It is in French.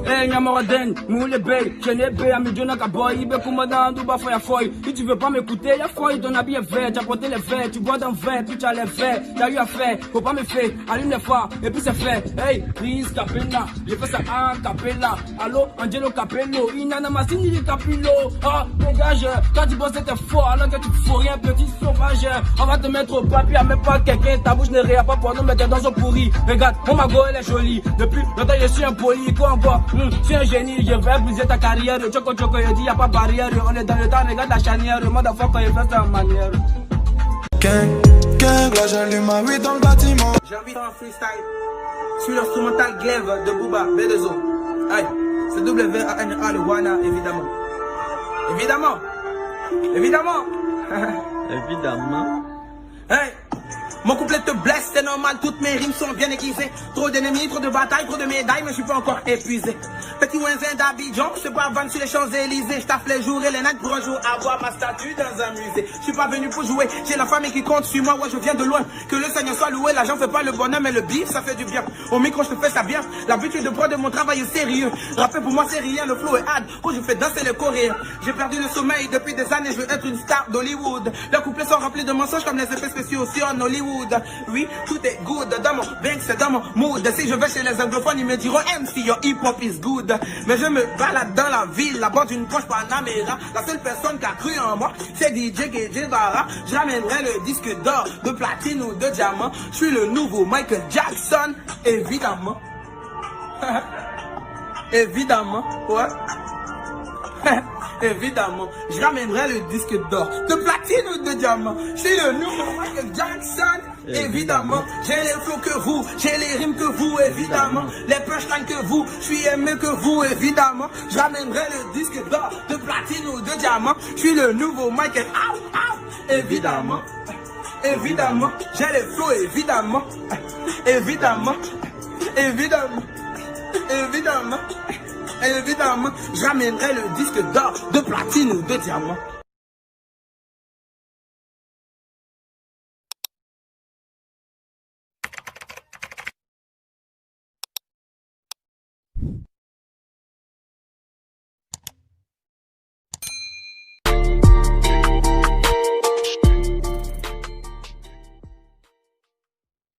hey, Nyamoroden, Moule Bay, Chenebe, Amidjona Kaboy, Ibe Koumadan, Douba Foya Foy. Si tu veux pas m'écouter, y'a Foy, ton habit est vert, tu as porté les verres, tu bois dans le verre, puis tu as les verres, t'as eu à faire, faut pas me faire, allume les phares, et puis c'est fait. Hey, please, Capella, j'ai fait ça en Capella. Allo, Angelo Capello, Inana Massini de Capillo. Ah, dégage, quand tu bosses, t'es fort, alors que tu fous rien, petit sauvage. On va te mettre au papier, même pas quelqu'un, ta bouche ne réagit pas pour nous mettre dans un pourri. Regarde, mon mago, elle est jolie. Depuis longtemps, je suis impoli. Quoi encore? Je suis un génie, je vais briser ta carrière. Choco, choco, je dis, y'a pas barrière. On est dans le temps, regarde la charnière. Motherfucker, il fait ça en manière. Là, j'allume ma weed dans le bâtiment. J'ai envie de faire un freestyle sur l'instrumental Glaive de Booba, B2O. Aïe, c'est W-A-N-A, le Wana, évidemment. Évidemment. Évidemment. Évidemment. Hey, mon couplet te blesse, c'est normal, toutes mes rimes sont bien aiguisées. Trop d'ennemis, trop de batailles, trop de médailles, mais je suis pas encore épuisé. Petit Winzin d'Abidjan, je sais pas vendre sur les Champs-Élysées. Je taffe les jours et les nights pour un jour avoir ma statue dans un musée. Je suis pas venu pour jouer, j'ai la famille qui compte sur moi, ouais je viens de loin. Que le Seigneur soit loué, l'argent fait pas le bonheur, mais le bif ça fait du bien. Au micro je te fais ça bien, l'habitude de prendre mon travail au sérieux. Rapper pour moi c'est rien, le flow est hard, où je fais danser les Coréens. J'ai perdu le sommeil depuis des années, je veux être une star d'Hollywood. Leurs couplets sont remplis de mensonges comme les effets spéciaux sur Hollywood. Oui, tout est good dans mon bank, c'est dans mon mood. Si je vais chez les anglophones, ils me diront MC, your hip hop is good. Mais je me balade dans la ville, la bord d'une poche Panamera. La seule personne qui a cru en moi, c'est DJ Guevara. Je ramènerai le disque d'or, de platine ou de diamant. Je suis le nouveau Michael Jackson, évidemment. Évidemment, ouais. Évidemment, je ramènerai le disque d'or, de platine ou de diamant. Je suis le nouveau Michael Jackson, évidemment. J'ai les flows que vous, j'ai les rimes que vous, évidemment. Les punchlines que vous, je suis aimé que vous, évidemment. Je ramènerai le disque d'or, de platine ou de diamant. Je suis le nouveau Michael, évidemment. Évidemment, j'ai les flows, évidemment. Évidemment, évidemment, évidemment. Évidemment, j'amènerai le disque d'or, de platine ou de diamant.